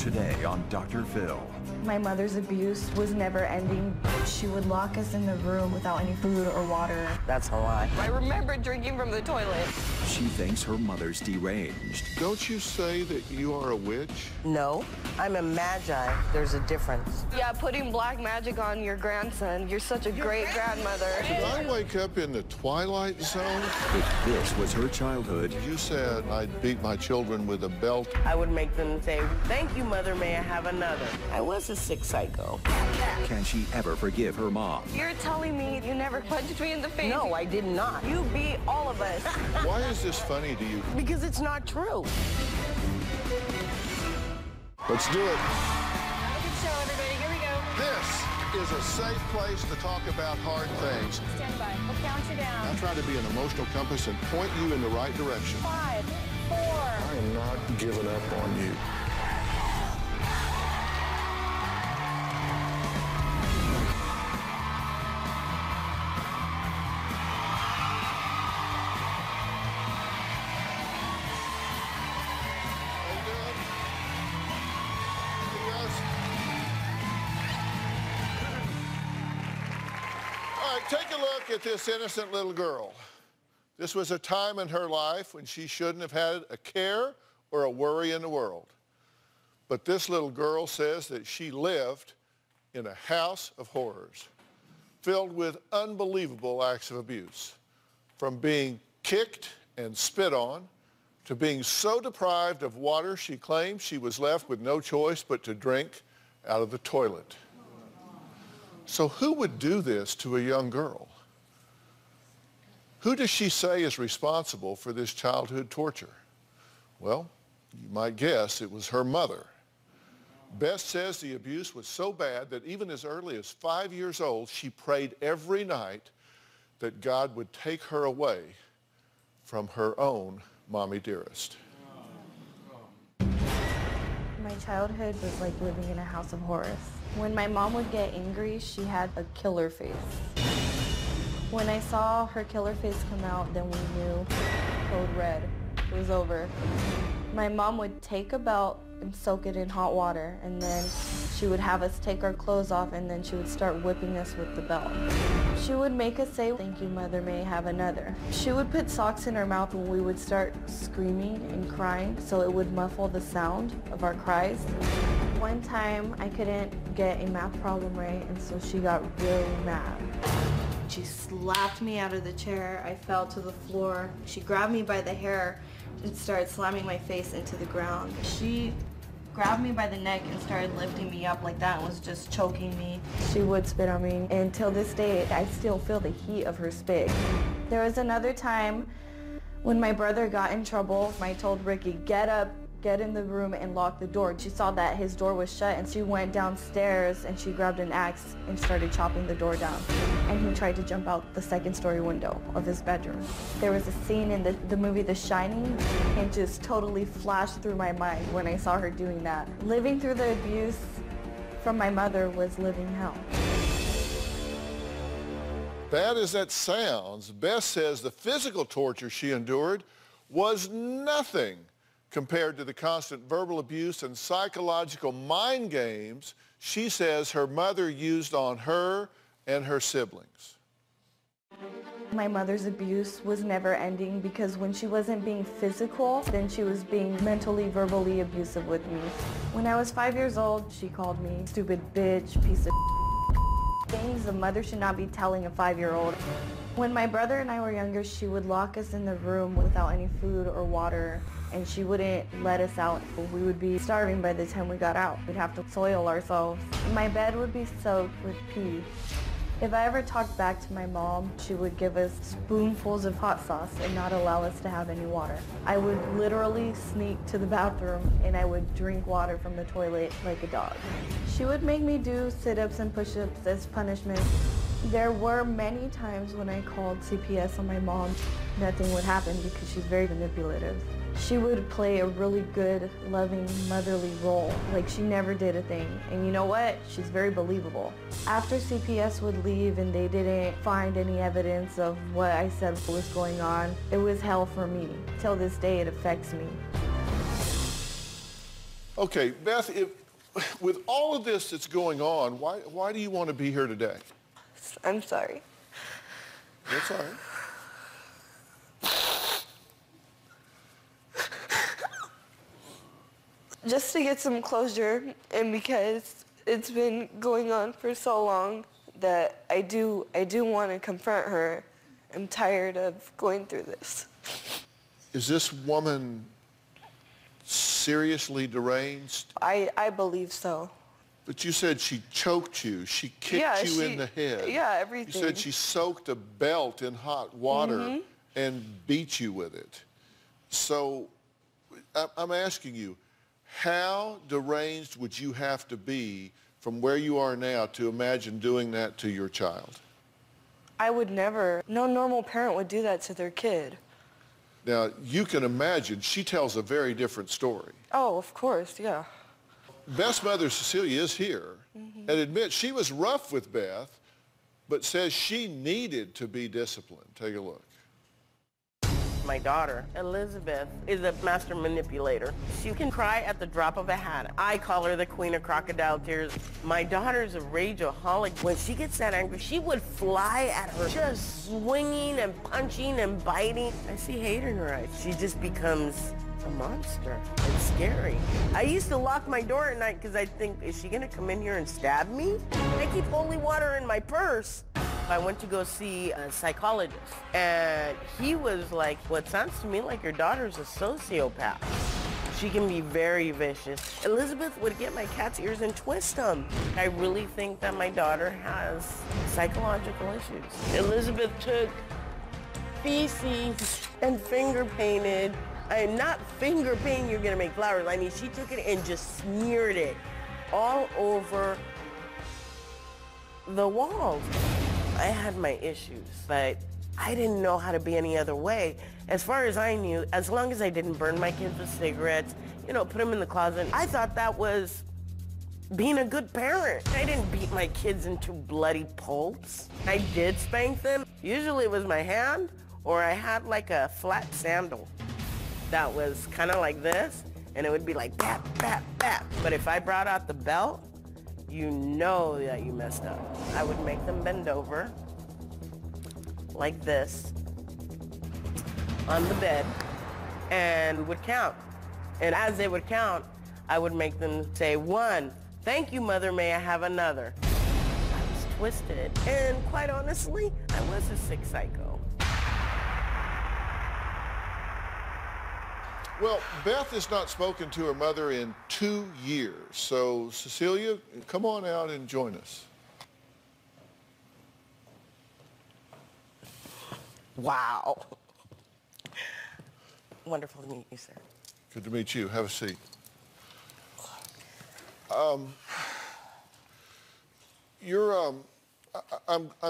Today on Dr. Phil. My mother's abuse was never ending. She would lock us in the room without any food or water. That's a lie. I remember drinking from the toilet. She thinks her mother's deranged. Don't you say that you are a witch? No, I'm a magi. There's a difference. Yeah, putting black magic on your grandson. You're such a great grandmother. Did I wake up in the Twilight Zone? If this was her childhood, You said I'd beat my children with a belt. I would make them say, "Thank you, Mother, may I have another?" I was a sick psycho. can she ever forgive her mom? You're telling me you never punched me in the face? No, I did not. You beat all of us. Why is this funny to you? Because it's not true. Let's do it. Have a good show, everybody. Here we go. This is a safe place to talk about hard things. Stand by. We'll count you down. I try to be an emotional compass and point you in the right direction. 5, 4. I am not giving up on you. All right, take a look at this innocent little girl. This was a time in her life when she shouldn't have had a care or a worry in the world. But this little girl says that she lived in a house of horrors, filled with unbelievable acts of abuse, from being kicked and spit on, to being so deprived of water she claimed she was left with no choice but to drink out of the toilet. So who would do this to a young girl? Who does she say is responsible for this childhood torture? Well, you might guess it was her mother. Beth says the abuse was so bad that even as early as 5 years old, she prayed every night that God would take her away from her own mommy dearest. My childhood was like living in a house of horrors. When my mom would get angry, she had a killer face. When I saw her killer face come out, then we knew code red. It was over. My mom would take a belt and soak it in hot water, and then she would have us take our clothes off, and then she would start whipping us with the belt. She would make us say, "Thank you, Mother, may I have another." She would put socks in her mouth when we would start screaming and crying, so it would muffle the sound of our cries. One time, I couldn't get a math problem right, and so she got really mad. She slapped me out of the chair. I fell to the floor. She grabbed me by the hair and started slamming my face into the ground. She grabbed me by the neck and started lifting me up like that and was just choking me. She would spit on me, and till this day, I still feel the heat of her spit. There was another time when my brother got in trouble. I told Ricky, "Get up, get in the room and lock the door." She saw that his door was shut, and she went downstairs and she grabbed an axe and started chopping the door down. And he tried to jump out the second-story window of his bedroom. There was a scene in the movie The Shining, and just totally flashed through my mind when I saw her doing that. Living through the abuse from my mother was living hell. Bad as that sounds, Beth says the physical torture she endured was nothing compared to the constant verbal abuse and psychological mind games she says her mother used on her and her siblings. My mother's abuse was never ending, because when she wasn't being physical, then she was being mentally, verbally abusive with me. When I was 5 years old, she called me stupid bitch, piece of things a mother should not be telling a 5-year-old. When my brother and I were younger, she would lock us in the room without any food or water, and she wouldn't let us out. We would be starving by the time we got out. We'd have to soil ourselves. My bed would be soaked with pee. If I ever talked back to my mom, she would give us spoonfuls of hot sauce and not allow us to have any water. I would literally sneak to the bathroom and I would drink water from the toilet like a dog. She would make me do sit-ups and push-ups as punishment. There were many times when I called CPS on my mom. Nothing would happen because she's very manipulative. She would play a really good, loving, motherly role, like she never did a thing. And you know what? She's very believable. After CPS would leave and they didn't find any evidence of what I said was going on, it was hell for me. Till this day, it affects me. Okay, Beth, with all of this that's going on, why do you want to be here today? I'm sorry. That's all right. Just to get some closure, and because it's been going on for so long that I do want to confront her. I'm tired of going through this. Is this woman seriously deranged? I believe so. But you said she choked you, she kicked you in the head. Yeah, everything. You said she soaked a belt in hot water and beat you with it. So I'm asking you, how deranged would you have to be from where you are now to imagine doing that to your child? I would never. No normal parent would do that to their kid. Now, you can imagine she tells a very different story. Oh, of course, yeah. Beth's mother, Cecilia, is here and admits she was rough with Beth, but says she needed to be disciplined. Take a look. My daughter, Elizabeth, is a master manipulator. She can cry at the drop of a hat. I call her the queen of crocodile tears. My daughter's a rageaholic. When she gets that angry, she would fly at her, just swinging and punching and biting. I see hate in her eyes. She just becomes a monster. It's scary. I used to lock my door at night because I think, is she gonna come in here and stab me? I keep holy water in my purse. I went to go see a psychologist, and he was like, well, it sounds to me like your daughter's a sociopath. She can be very vicious. Elizabeth would get my cat's ears and twist them. I really think that my daughter has psychological issues. Elizabeth took feces and finger painted. I'm not finger painting, you're gonna make flowers. I mean, she took it and just smeared it all over the walls. I had my issues, but I didn't know how to be any other way. As far as I knew, as long as I didn't burn my kids with cigarettes, put them in the closet, I thought that was being a good parent. I didn't beat my kids into bloody pulps. I did spank them. Usually it was my hand, or I had like a flat sandal that was kind of like this, and it would be like bap, bap, bap. But if I brought out the belt, you know that you messed up. I would make them bend over like this on the bed, and we would count. And as they would count, I would make them say, 1, thank you, mother, may I have another? I was twisted, and quite honestly, I was a sick psycho. Well, Beth has not spoken to her mother in 2 years. So, Cecilia, come on out and join us. Wow. Wonderful to meet you, sir. Good to meet you. Have a seat. I'm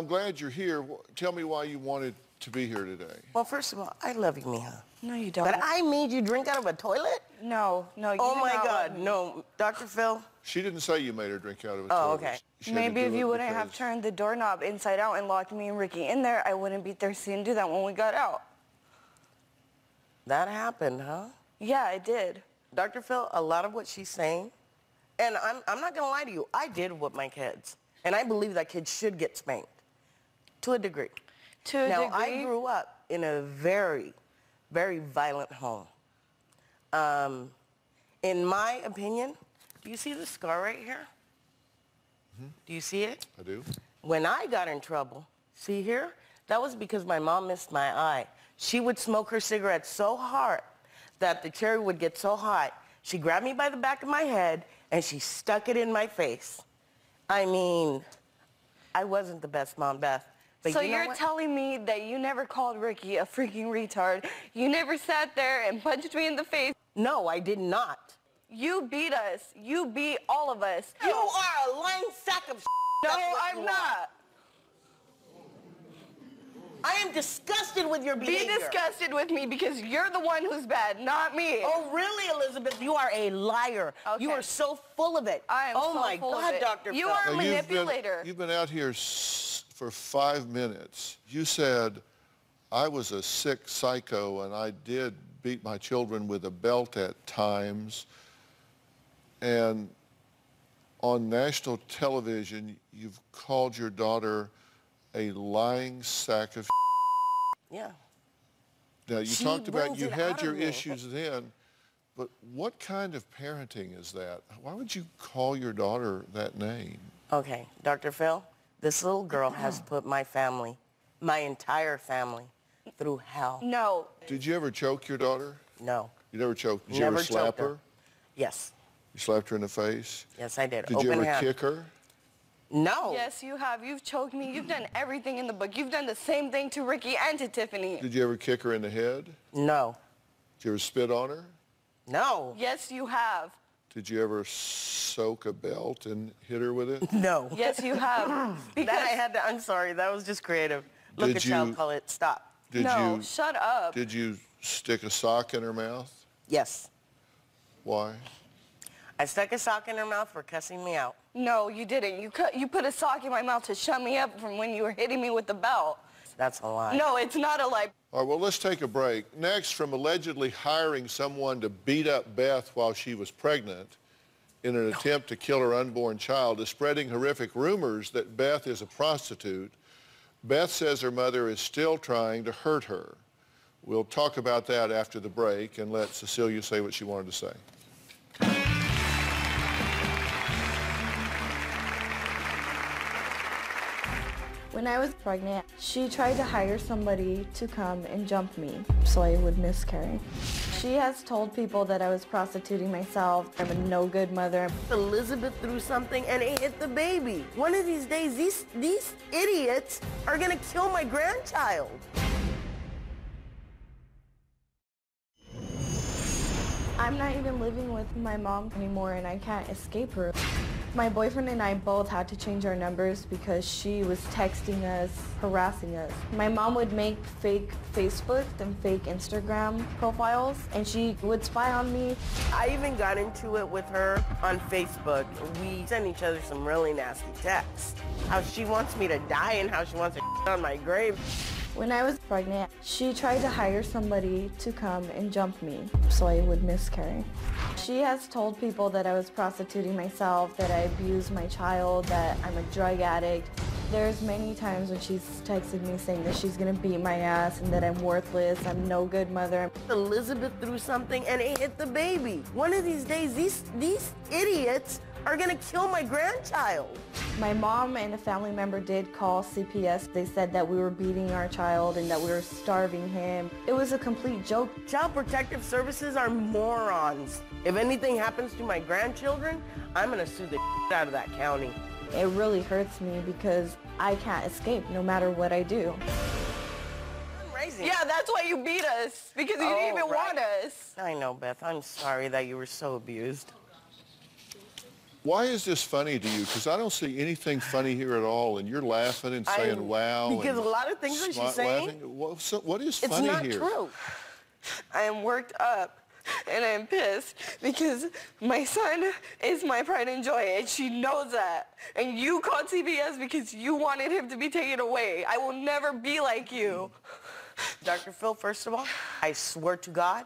glad you're here. Tell me why you wanted to be here today. Well, first of all, I love you, Mija. No, you don't. But I made you drink out of a toilet? No, you Oh do my not God, love me. no. Dr. Phil? She didn't say you made her drink out of a Oh, toilet. okay. She had to Maybe if do you it wouldn't have because- turned the doorknob inside out and locked me and Ricky in there, I wouldn't be thirsty and do that when we got out. That happened, huh? Yeah, I did. Dr. Phil, a lot of what she's saying, and I'm not gonna lie to you, I did whoop my kids. And I believe that kids should get spanked, to a degree. To a Now, degree. I grew up in a very, very violent home. In my opinion, do you see the scar right here? Do you see it? I do. When I got in trouble, see here? That was because my mom missed my eye. She would smoke her cigarettes so hard that the cherry would get so hot. She grabbed me by the back of my head and she stuck it in my face. I mean, I wasn't the best mom, Beth. But So you know you're what? telling me that you never called Ricky a freaking retard? You never sat there and punched me in the face? No, I did not. You beat us. You beat all of us. You are a lying sack of No, That's what I'm you are. not. I am disgusted with your Be behavior. disgusted with me because you're the one who's bad, not me. Oh, really, Elizabeth? You are a liar. You Okay. are so full of it. I am oh, so my full of God, it. Dr. You Phil. are- Now, manipulator. You've been out here for 5 minutes. You said, I was a sick psycho and I did beat my children with a belt at times. And on national television, you've called your daughter a lying sack of Yeah. Now, you She talked about brings you it had out your of me. issues then, but what kind of parenting is that? Why would you call your daughter that name? Okay, Dr. Phil, this little girl has put my family, my entire family, through hell. No. Did you ever choke your daughter? No. You never choked? Did you Never ever slap choked her. her? Yes. You slapped her in the face? Yes, I did. Did Open you ever hand. kick her? No. Yes, you have. You've choked me. You've done everything in the book. You've done the same thing to Ricky and to Tiffany. Did you ever kick her in the head? No. Did you ever spit on her? No. Yes, you have. Did you ever soak a belt and hit her with it? No. Yes, you have. That I had to, I'm sorry, that was just creative. Look Did at child you- call it stop. Did No, you shut up. Did you stick a sock in her mouth? Yes. Why? I stuck a sock in her mouth for cussing me out. No, you didn't. You put a sock in my mouth to shut me up from when you were hitting me with the belt. That's a lie. No, it's not a lie. All right, well, let's take a break. Next, from allegedly hiring someone to beat up Beth while she was pregnant in an attempt to kill her unborn child to spreading horrific rumors that Beth is a prostitute. Beth says her mother is still trying to hurt her. We'll talk about that after the break and let Cecilia say what she wanted to say. When I was pregnant, she tried to hire somebody to come and jump me so I would miscarry. She has told people that I was prostituting myself. I'm a no good mother. Elizabeth threw something and it hit the baby. One of these days, these idiots are gonna kill my grandchild. I'm not even living with my mom anymore and I can't escape her. My boyfriend and I both had to change our numbers because she was texting us, harassing us. My mom would make fake Facebook and fake Instagram profiles and she would spy on me. I even got into it with her on Facebook. We sent each other some really nasty texts. How she wants me to die and how she wants to on my grave. When I was pregnant, she tried to hire somebody to come and jump me so I would miscarry. She has told people that I was prostituting myself, that I abused my child, that I'm a drug addict. There's many times when she's texted me saying that she's gonna beat my ass and that I'm worthless, I'm no good mother. Elizabeth threw something and it hit the baby. One of these days, these idiots are gonna kill my grandchild. My mom and a family member did call CPS. They said that we were beating our child and that we were starving him. It was a complete joke. Child Protective Services are morons. If anything happens to my grandchildren, I'm gonna sue the out of that county. It really hurts me because I can't escape no matter what I do. I'm raising. Yeah, that's why you beat us, because you didn't even want us. I know, Beth. I'm sorry that you were so abused. Why is this funny to you? Because I don't see anything funny here at all, and you're laughing and saying wow. Because and a lot of things that she's saying, what is it's funny not here? true. I am worked up and I'm pissed because my son is my pride and joy and she knows that. And you called CBS because you wanted him to be taken away. I will never be like you. Dr. Phil, first of all, I swear to God,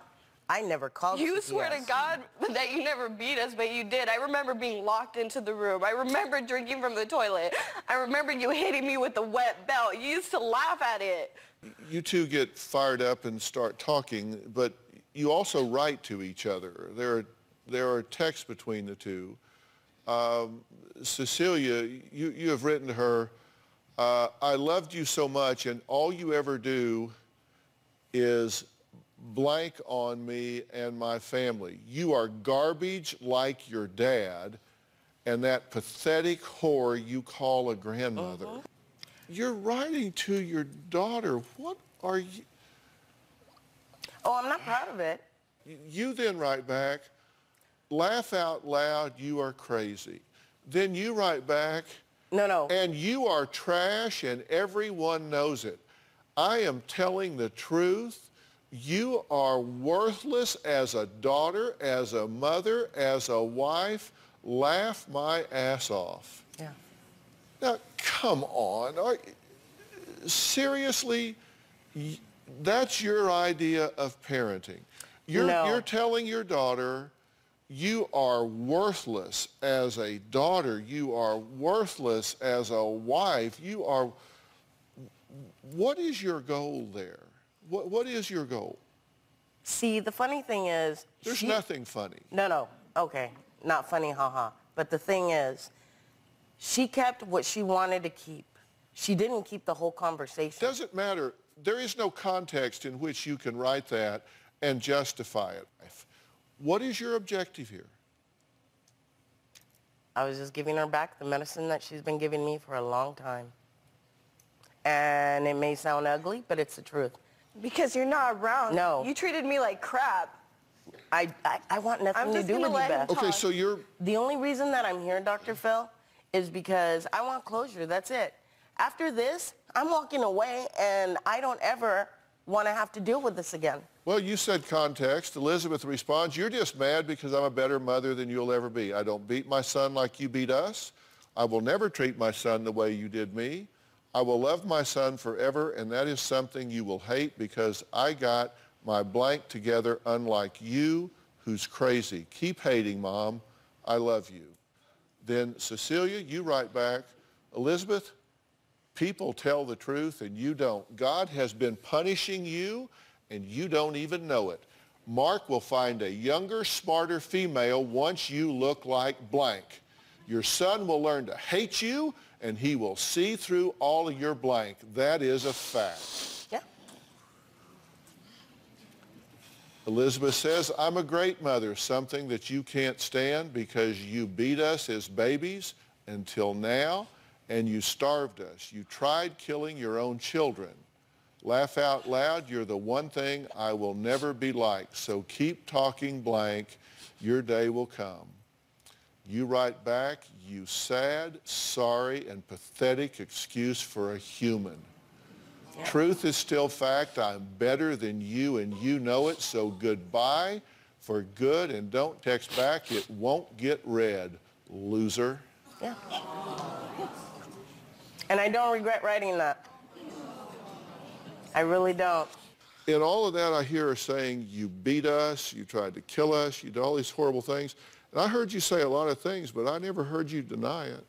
I never called You CPS. swear to God that you never beat us, but you did. I remember being locked into the room. I remember drinking from the toilet. I remember you hitting me with the wet belt. You used to laugh at it. You two get fired up and start talking, but you also write to each other. There are texts between the two. Cecilia, you have written to her, I loved you so much, and all you ever do is blank on me and my family. You are garbage like your dad and that pathetic whore you call a grandmother. You're writing to your daughter. What are you? Oh, I'm not proud of it. You then write back, laugh out loud, you are crazy. Then you write back, No. and you are trash and everyone knows it. I am telling the truth. You are worthless as a daughter, as a mother, as a wife. Laugh my ass off. Yeah. Now, come on. Seriously, that's your idea of parenting. You're telling your daughter, You are worthless as a daughter. You are worthless as a wife. You are... What is your goal there? What is your goal? See, the funny thing is... There's nothing funny. No. Okay. Not funny, haha. But the thing is, she kept what she wanted to keep. She didn't keep the whole conversation. Doesn't matter. There is no context in which you can write that and justify it. What is your objective here? I was just giving her back the medicine that she's been giving me for a long time. And it may sound ugly, but it's the truth. Because you're not around. No. You treated me like crap. I want nothing to do with you, Beth. Okay, so you're... The only reason that I'm here, Dr. Phil, is because I want closure. That's it. After this, I'm walking away, and I don't ever want to have to deal with this again. Well, you said context. Elizabeth responds, you're just mad because I'm a better mother than you'll ever be. I don't beat my son like you beat us. I will never treat my son the way you did me. I will love my son forever, and that is something you will hate because I got my blank together unlike you, who's crazy. Keep hating, Mom. I love you. Then, Cecilia, you write back, Elizabeth, people tell the truth and you don't. God has been punishing you and you don't even know it. Mark will find a younger, smarter female once you look like blank. Your son will learn to hate you and he will see through all of your blank. That is a fact. Yeah. Elizabeth says, I'm a great mother, something that you can't stand because you beat us as babies until now, and you starved us. You tried killing your own children. Laugh out loud, you're the one thing I will never be like. So keep talking blank, your day will come. You write back, you sad, sorry, and pathetic excuse for a human. Yeah. Truth is still fact, I'm better than you and you know it, so goodbye for good and don't text back, it won't get read, loser. Yeah. And I don't regret writing that. I really don't. In all of that, I hear her saying, you beat us, you tried to kill us, you did all these horrible things. And I heard you say a lot of things, but I never heard you deny it.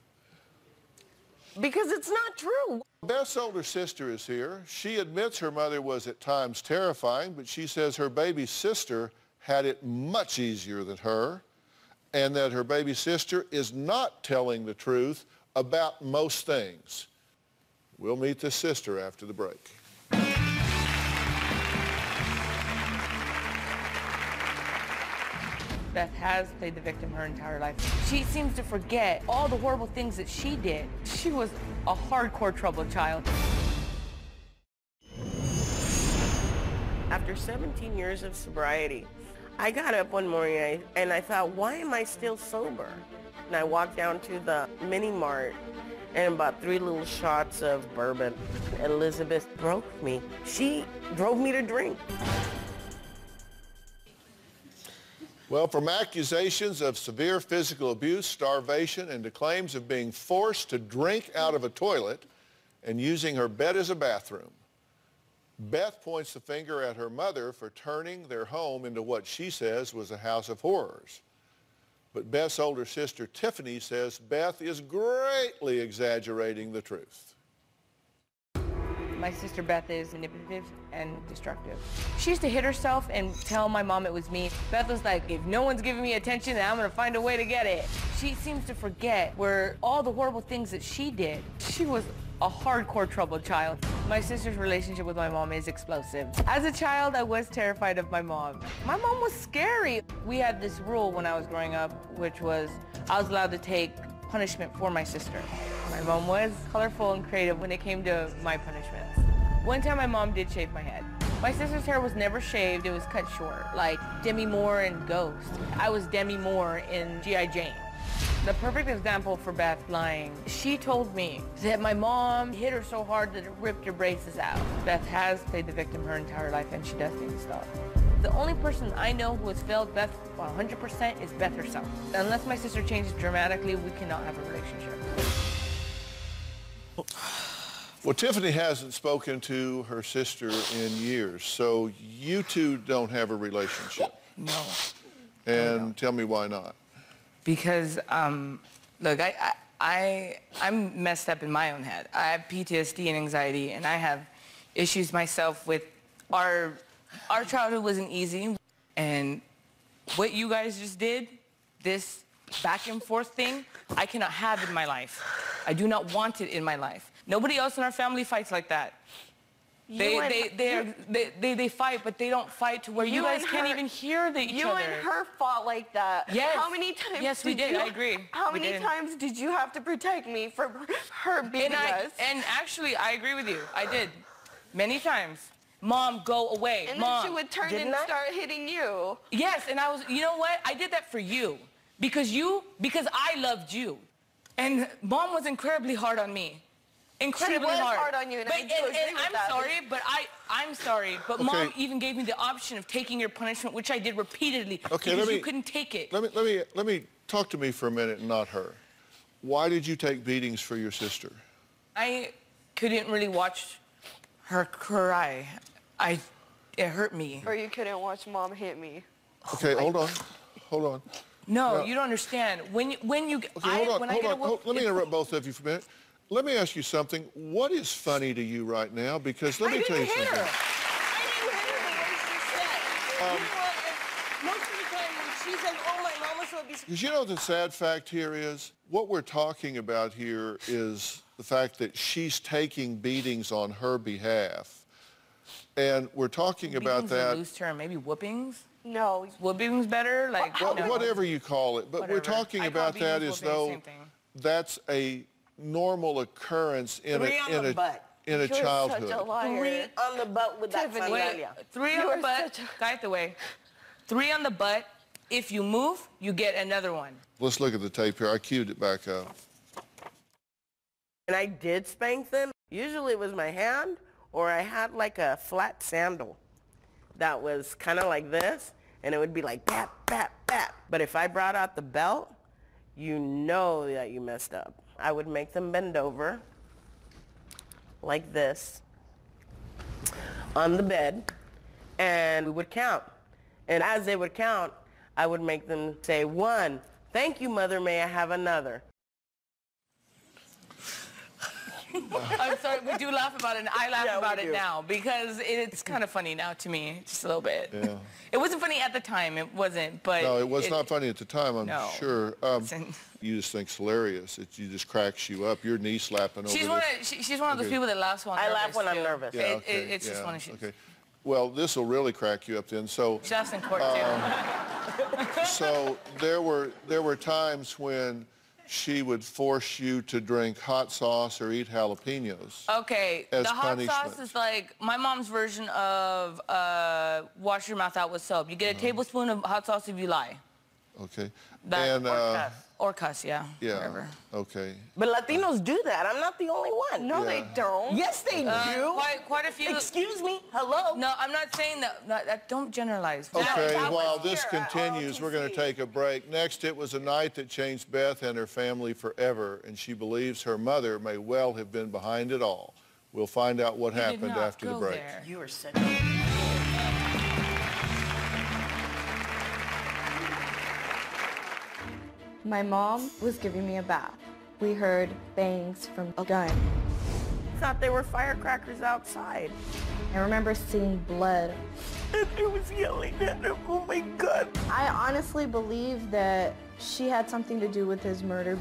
Because it's not true. Beth's older sister is here. She admits her mother was at times terrifying, but she says her baby sister had it much easier than her, and that her baby sister is not telling the truth about most things. We'll meet the sister after the break. Beth has played the victim her entire life. She seems to forget all the horrible things that she did. She was a hardcore troubled child. After 17 years of sobriety, I got up one morning and I thought, why am I still sober? And I walked down to the mini mart and bought 3 little shots of bourbon. Elizabeth broke me. She drove me to drink. Well, from accusations of severe physical abuse, starvation, and to claims of being forced to drink out of a toilet and using her bed as a bathroom, Beth points the finger at her mother for turning their home into what she says was a house of horrors. But Beth's older sister, Tiffany, says Beth is greatly exaggerating the truth. My sister Beth is manipulative and destructive. She used to hit herself and tell my mom it was me. Beth was like, if no one's giving me attention, then I'm gonna find a way to get it. She seems to forget where all the horrible things that she did. She was a hardcore troubled child. My sister's relationship with my mom is explosive. As a child, I was terrified of my mom. My mom was scary. We had this rule when I was growing up, which was I was allowed to take punishment for my sister. My mom was colorful and creative when it came to my punishments. One time my mom did shave my head. My sister's hair was never shaved, it was cut short, like Demi Moore in Ghost. I was Demi Moore in G.I. Jane. The perfect example for Beth lying, she told me that my mom hit her so hard that it ripped her braces out. Beth has played the victim her entire life and she does need to stop. The only person I know who has failed Beth 100% is Beth herself. Unless my sister changes dramatically, we cannot have a relationship. Well, Tiffany hasn't spoken to her sister in years, so you two don't have a relationship. No. And tell me why not. Because, look, I'm messed up in my own head. I have PTSD and anxiety, and I have issues myself with our childhood wasn't easy. And what you guys just did, this back and forth thing, I cannot have in my life. I do not want it in my life. Nobody else in our family fights like that. They fight, but they don't fight to where you guys can't even hear each other. You and her fought like that. Yes. How many times? Yes, we did. I agree. How many times did you have to protect me from her beating us? And actually, I agree with you. I did. Many times. Mom, go away. And Mom. then she would turn and start hitting you. Yes, and I was, you know what? I did that for you. Because I loved you. And Mom was incredibly hard on me. Incredibly hard. She was hard on you, and but, I do agree with I'm that. sorry, but I'm sorry, but Okay. Mom even gave me the option of taking your punishment, which I did repeatedly. Okay, because you couldn't take it. Let me talk to me for a minute, and not her. Why did you take beatings for your sister? I couldn't really watch her cry. It hurt me. Or you couldn't watch Mom hit me. Okay, hold on. No, you don't understand. When you Okay, hold on. Let me interrupt both of you for a minute. Let me ask you something. What is funny to you right now? Because let me tell you something. I didn't hit her the way she said. You know what? Most of the time when she says, oh, my mama so be... Because you know the sad fact here is, what we're talking about here is the fact that she's taking beatings on her behalf. And we're talking about Beatings is a that. loose term. Maybe whoopings? No. Whoopings better? Like, Well, no. whatever you call it. But we're Whatever. talking I call about that beatings as whoopings, though same thing. that's a normal occurrence in Three on the butt. in a You're childhood. such a liar. 3 on the butt with that Tiffany. sandalia. 3 You on are the butt. such a- Cállate, way. 3 on the butt. If you move, you get another one. Let's look at the tape here. I queued it back up. And I did spank them. Usually it was my hand, or I had like a flat sandal that was kind of like this, and it would be like bap, bap, bap. But if I brought out the belt, you know that you messed up. I would make them bend over like this on the bed, and we would count. And as they would count, I would make them say, 1, thank you, Mother, may I have another? I'm sorry, we do laugh about it, and I laugh Yeah, we about it do. now because it's kind of funny now to me, just a little bit. Yeah. It wasn't funny at the time, it wasn't, but... No, it was not funny at the time, I'm No. sure. Listen. You just think it's hilarious. It just cracks you up. Your knee slapping over She's this. she's one of those Okay. people that laughs when I laugh when I'm too. nervous. Yeah, okay, It's just yeah, one of she. okay. Well, this will really crack you up then. So, She laughs in court too. so there were times when she would force you to drink hot sauce or eat jalapenos. Okay, as the hot sauce punishment. is like my mom's version of wash your mouth out with soap. You get a tablespoon of hot sauce if you lie. Okay. That- and Or cuss, yeah. yeah. Whatever. Okay. But Latinos do that. I'm not the only one. No, they Yeah. don't. Yes, they do. Quite a few. Excuse me. Hello. No, I'm not saying that. Don't generalize. Okay, that while was this here at continues, we're going to ROTC. take a break. Next, it was a night that changed Beth and her family forever, and she believes her mother may well have been behind it all. We'll find out what You did happened not after the go break. there. You are such. My mom was giving me a bath. We heard bangs from a gun. Thought they were firecrackers outside. I remember seeing blood. And I was yelling at him. Oh my God. I honestly believe that she had something to do with his murder.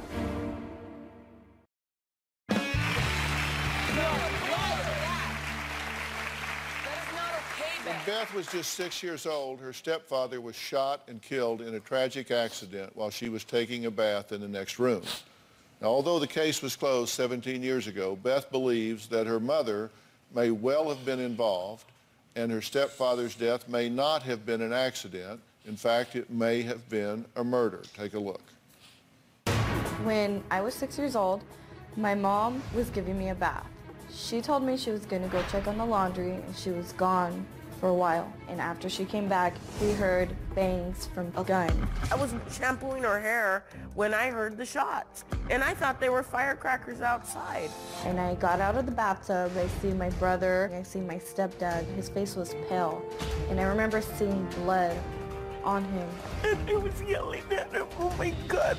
When Beth was just 6 years old, her stepfather was shot and killed in a tragic accident while she was taking a bath in the next room. Now, although the case was closed 17 years ago, Beth believes that her mother may well have been involved, and her stepfather's death may not have been an accident. In fact, it may have been a murder. Take a look. When I was 6 years old, my mom was giving me a bath. She told me she was going to go check on the laundry, and she was gone for a while. And after she came back, we heard bangs from a gun. I was shampooing her hair when I heard the shots. And I thought they were firecrackers outside. And I got out of the bathtub. I see my brother. I see my stepdad. His face was pale. And I remember seeing blood on him. And I was yelling at him, oh my God.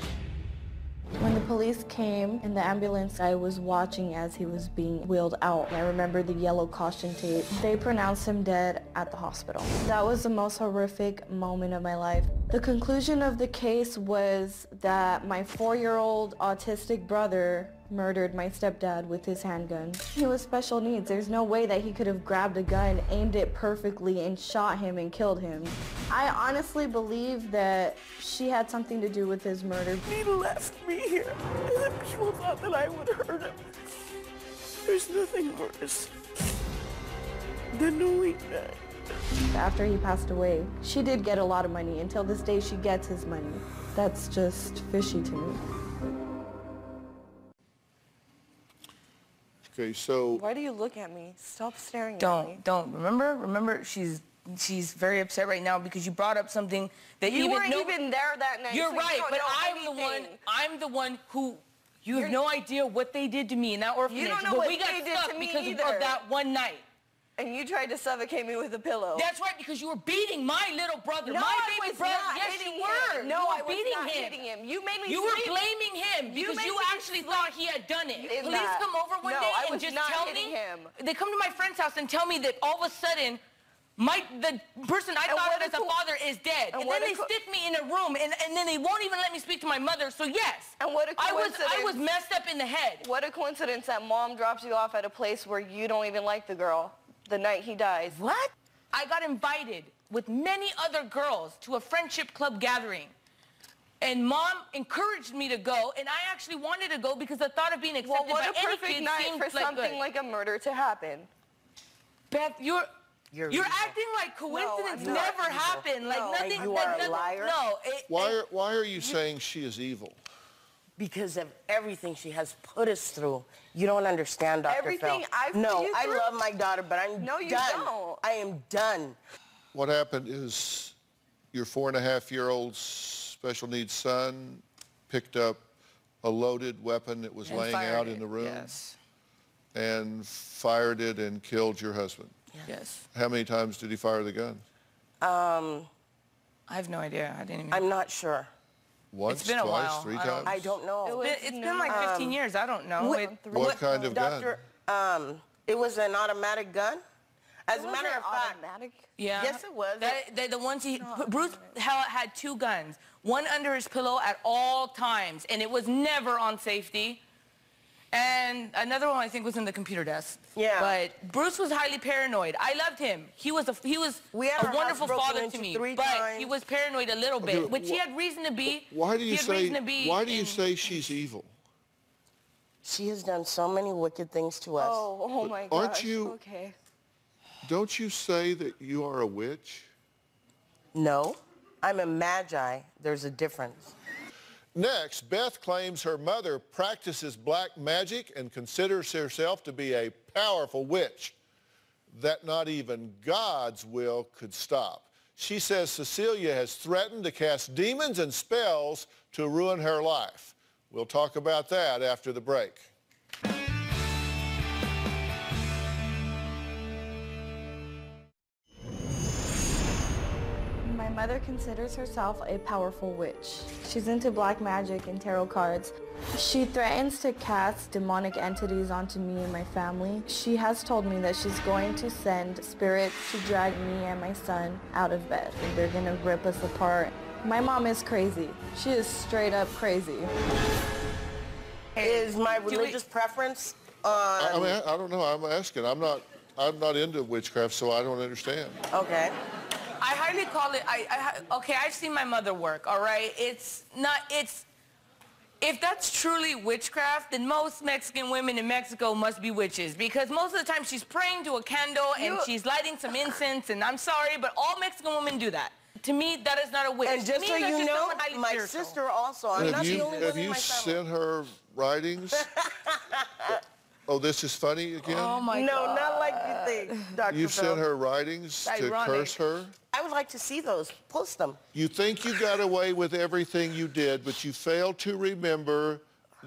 When the police came in the ambulance, I was watching as he was being wheeled out. I remember the yellow caution tape. They pronounced him dead at the hospital. That was the most horrific moment of my life. The conclusion of the case was that my 4-year-old autistic brother murdered my stepdad with his handgun. He was special needs. There's no way that he could have grabbed a gun, aimed it perfectly, and shot him and killed him. I honestly believe that she had something to do with his murder. He left me here, and the people thought that I would hurt him. There's nothing worse than knowing that. After he passed away, she did get a lot of money. Until this day, she gets his money. That's just fishy to me. Okay, so Why do you look at me? Stop staring at me. Don't. Remember, she's very upset right now because you brought up something that You weren't even there that night. You're so right, you don't but know I'm the one who, you have no idea what they did to me in that orphanage. You don't know but what we got they did stuck to me because either. of that one night. And you tried to suffocate me with a pillow. That's right, because you were beating my little brother, No, my I baby was brother. not Yes, hitting you were. him. No, you were I was beating not him. hitting him. You made me You sleep. were blaming him because made you me actually sleep thought he had done it. in Police that. come over one No, day I and was just not tell hitting me. him. They come to my friend's house and tell me that all of a sudden, the person I thought what of as a father is dead. And what then they a stick me in a room, and then they won't even let me speak to my mother. So yes, And what a I coincidence. was messed up in the head. What a coincidence that mom drops you off at a place where you don't even like the girl the night he dies. What? I got invited with many other girls to a friendship club gathering. And mom encouraged me to go, and I actually wanted to go because the thought of being Well, accepted what by a any perfect kid night seemed for like something good. like a murder to happen. Beth, you're evil. acting like coincidence I'm not never evil. happened. Like No, nothing. you like are a nothing, liar. No. why are you saying she is evil? Because of everything she has put us through. You don't understand, Dr. Everything Phil. I've put No, you I through? love my daughter, but I'm No, you done. don't. I am done. What happened is your 4.5-year-old special needs son picked up a loaded weapon that was laying out in the room Yes. and fired it and killed your husband. Yes. How many times did he fire the gun? I have no idea. I didn't even. I'm not sure. Once, been a twice, while. 3 I don't- times? I don't know. It's been like 15 years. I don't know. What kind of gun? Doctor, it was an automatic gun. As a matter of fact, automatic. Yeah. Yes, it was. The ones Bruce had 2 guns, one under his pillow at all times, and it was never on safety. And another one I think was in the computer desk. Yeah. But Bruce was highly paranoid. I loved him. He was We had our a wonderful house broken father to into me. 3 But times. he was paranoid a little bit, which he had reason to be. Why do you He had reason to be Why do you in- say she's evil? she has done so many wicked things to us. Oh my gosh. Aren't you- Okay. Don't you say that you are a witch? No, I'm a magi. There's a difference. Next, Beth claims her mother practices black magic and considers herself to be a powerful witch that not even God's will could stop. She says Cecilia has threatened to cast demons and spells to ruin her life. We'll talk about that after the break. My mother considers herself a powerful witch. She's into black magic and tarot cards. She threatens to cast demonic entities onto me and my family. She has told me that she's going to send spirits to drag me and my son out of bed. And they're going to rip us apart. My mom is crazy. She is straight up crazy. Is my religious preference on... I mean, I don't know. I'm asking. I'm not into witchcraft, so I don't understand. Okay. I highly call it, okay, I've seen my mother work, all right? If that's truly witchcraft, then most Mexican women in Mexico must be witches, because most of the time she's praying to a candle and she's lighting some incense, and I'm sorry, but all Mexican women do that. To me, that is not a witch. And just to so me, that's you just know, someone highly my spiritual. sister also, I'm not the only one Have in you my family. sent her writings? Oh, this is funny again? Oh my No, God. not like you think, Dr. You've Phil. sent her writings to ironic. curse her? I would like to see those. Post them. You think you got away with everything you did, but you failed to remember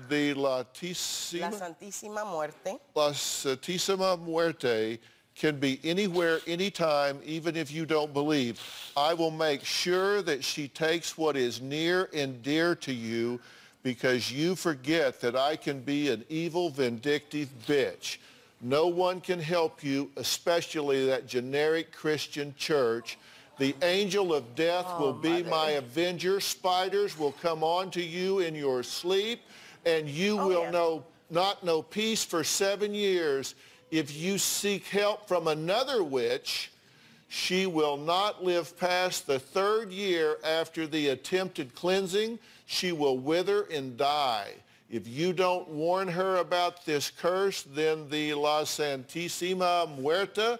the La Santísima Muerte. La Santísima Muerte can be anywhere, anytime, even if you don't believe. I will make sure that she takes what is near and dear to you because you forget that I can be an evil, vindictive bitch. No one can help you, especially that generic Christian church. The angel of death will be my avenger. Spiders will come on to you in your sleep, and you will not know peace for 7 years. If you seek help from another witch, she will not live past the 3rd year after the attempted cleansing. She will wither and die. If you don't warn her about this curse, then the La Santísima Muerta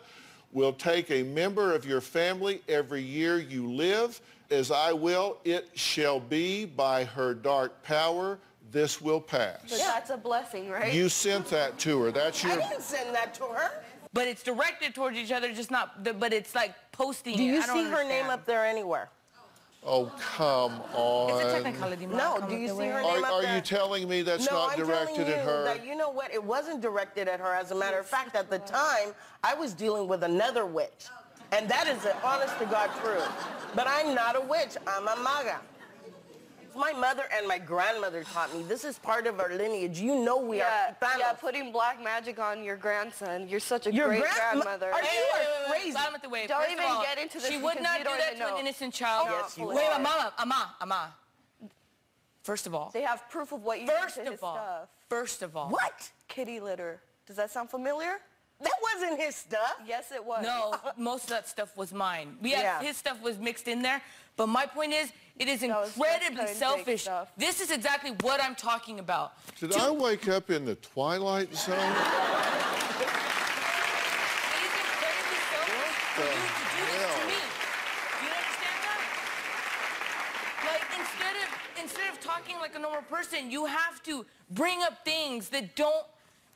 will take a member of your family every year you live. As I will, it shall be by her dark power. This will pass. But that's a blessing, right? You sent that to her. That's your... I didn't send that to her. But it's directed towards each other, just not, but it's like posting Do it. you I don't see her understand. name up there anywhere? Oh, come on. It's a technicality. No, do you see her name up Are there? you telling me that's not directed at her? That, you know what, it wasn't directed at her. As a matter of fact, at the time, I was dealing with another witch. And that is the honest to God truth. But I'm not a witch, I'm a maga. My mother and my grandmother taught me. This is part of our lineage. You know we are Gitanos. Yeah, putting black magic on your grandson. You're such a Your great grandmother. Are you crazy? Bottom of the way. Don't First even of all, get into this She would because not you do don't that even to an know. innocent child. Yes, you Wait, would. Ama. First of all. They have proof of what you First did to his of all. stuff. First of all. What? Kitty litter. Does that sound familiar? That wasn't his stuff. Yes, it was. No, most of that stuff was mine. Yeah. His stuff was mixed in there. But my point is, it is was incredibly just selfish. stuff. This is exactly what I'm talking about. Did I wake up in the Twilight Zone? It is incredibly selfish for you to do this to me. Do you understand that? Like, instead of talking like a normal person, you have to bring up things that don't...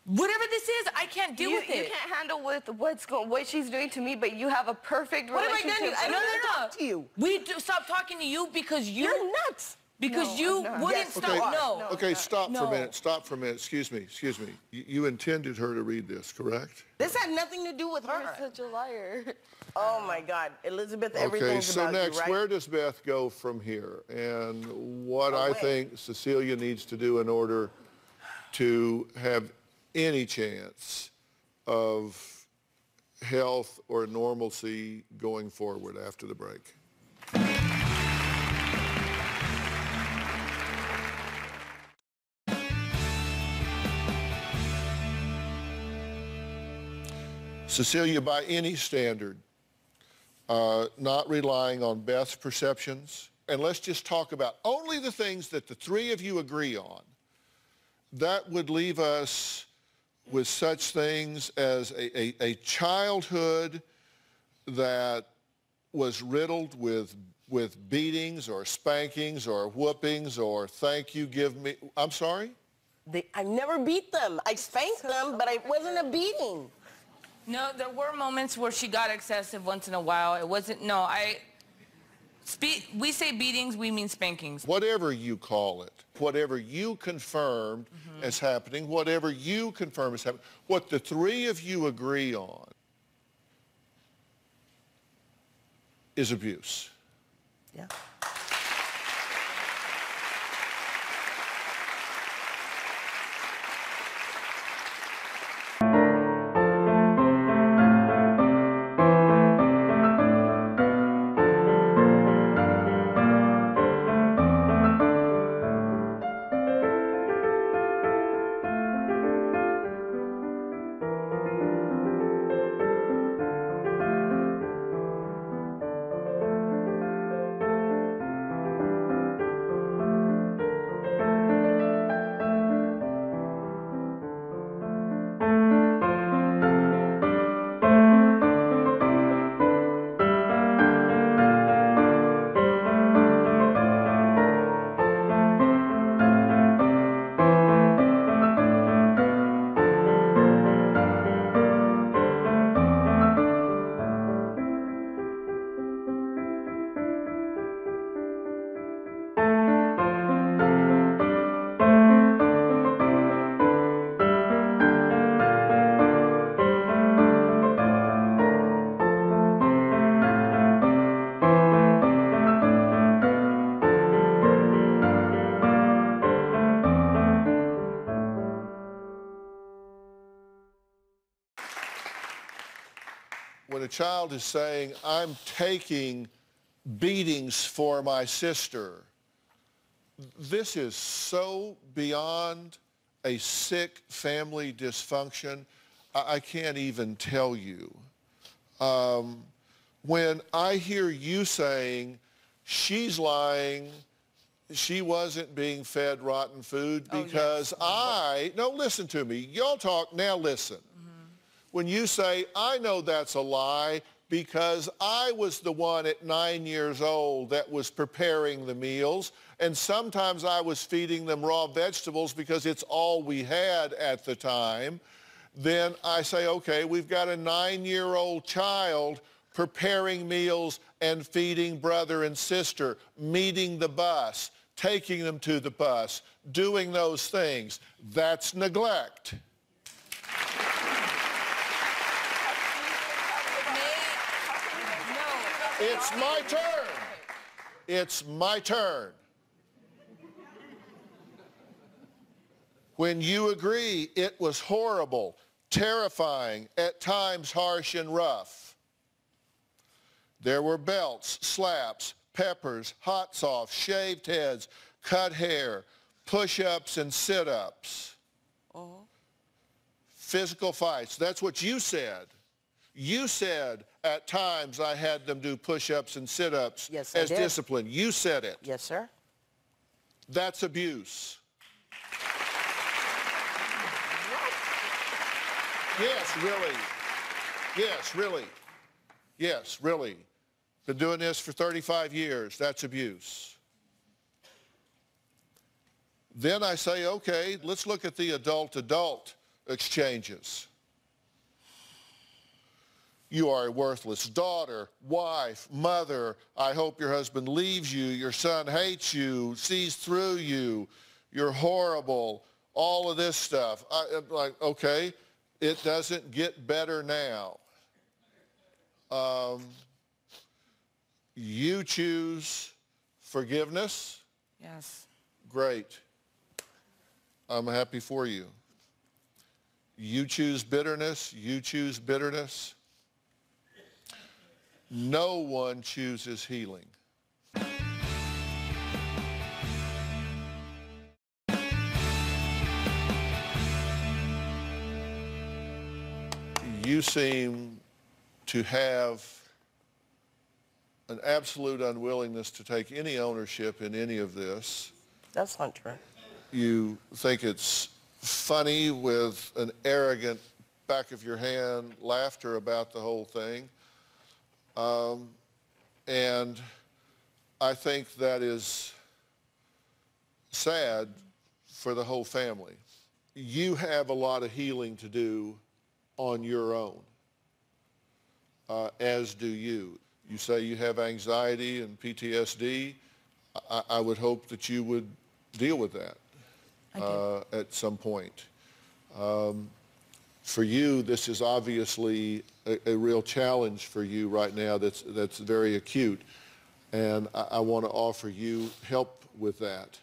Whatever this is, I can't deal with it. You can't handle with what she's doing to me, but you have a perfect What have I relationship. done to you? I No, don't no, no. talk to you. We stopped talking to you because You're nuts. Because No, you I'm not. wouldn't Yes, stop. you are. No. Okay, stop for No. a minute. Stop for a minute. Excuse me. You intended her to read this, correct? This had nothing to do with You're her. such a liar. Oh my God, Elizabeth, Okay, everything's so about next, you, right? where does Beth go from here? And what I Away. think Cecilia needs to do in order to have any chance of health or normalcy going forward after the break. Cecilia, by any standard, not relying on Beth's perceptions, and let's just talk about only the things that the three of you agree on, that would leave us with such things as a childhood that was riddled with beatings or spankings or whoopings or thank you, give me, I'm sorry? I never beat them. I spanked them, but it wasn't a beating. No, there were moments where she got excessive once in a while. It wasn't, no, we say beatings, we mean spankings. Whatever you call it, whatever you confirmed as happening, whatever you confirm as happening, what the three of you agree on is abuse. Yeah. when a child is saying, I'm taking beatings for my sister, this is so beyond a sick family dysfunction, I can't even tell you. When I hear you saying, she's lying, she wasn't being fed rotten food because no, listen to me. Y'all talk, now listen. When you say, I know that's a lie because I was the one at 9 years old that was preparing the meals, and sometimes I was feeding them raw vegetables because it's all we had at the time, then I say, okay, we've got a 9-year-old child preparing meals and feeding brother and sister, meeting the bus, taking them to the bus, doing those things. That's neglect. It's my turn. It's my turn. When you agree it was horrible, terrifying, at times harsh and rough. There were belts, slaps, peppers, hot sauce, shaved heads, cut hair, push-ups and sit-ups. Physical fights. That's what you said. You said at times I had them do push-ups and sit-ups as discipline. You said it. Yes, sir. That's abuse. Yes, really. Yes, really. Yes, really. Been doing this for 35 years. That's abuse. Then I say, okay, let's look at the adult-adult exchanges. You are a worthless daughter, wife, mother. I hope your husband leaves you. Your son hates you, sees through you. You're horrible. All of this stuff. I'm like, okay, it doesn't get better now. You choose forgiveness. Yes. Great. I'm happy for you. You choose bitterness. You choose bitterness. No one chooses healing. You seem to have an absolute unwillingness to take any ownership in any of this. That's not true. You think it's funny with an arrogant back of your hand laughter about the whole thing. And I think that is sad for the whole family. You have a lot of healing to do on your own, as do you. You say you have anxiety and PTSD. I would hope that you would deal with that at some point. For you, this is obviously a real challenge for you right now that's very acute, and I want to offer you help with that.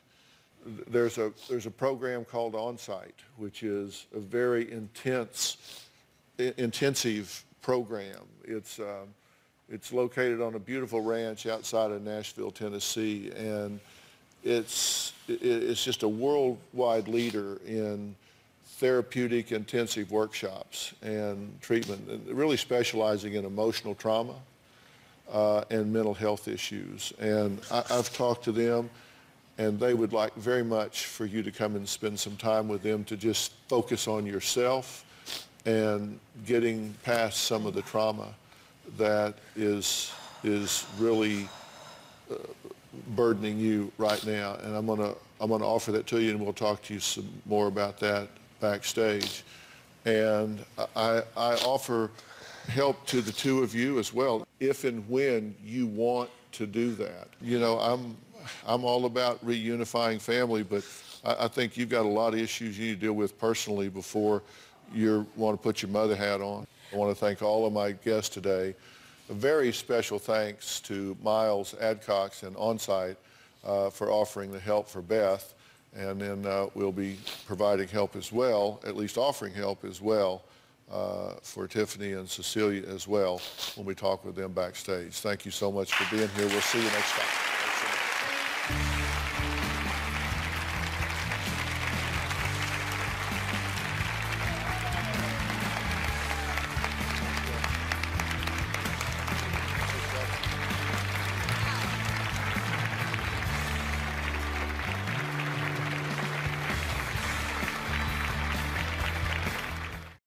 There's a program called OnSite, which is a very intensive program. It's located on a beautiful ranch outside of Nashville, Tennessee, and it's just a worldwide leader in therapeutic intensive workshops and treatment, and really specializing in emotional trauma and mental health issues. And I've talked to them, and they would like very much for you to come and spend some time with them to just focus on yourself and getting past some of the trauma that is really burdening you right now. And I'm gonna offer that to you, and we'll talk to you some more about that backstage. And I offer help to the two of you as well, if and when you want to do that. You know, I'm all about reunifying family, but I think you've got a lot of issues you need to deal with personally before you want to put your mother hat on. I want to thank all of my guests today. A very special thanks to Miles Adcox and OnSite for offering the help for Beth. And then we'll be providing help as well, at least offering help as well, for Tiffany and Cecilia as well when we talk with them backstage. Thank you so much for being here. We'll see you next time. Thanks so much.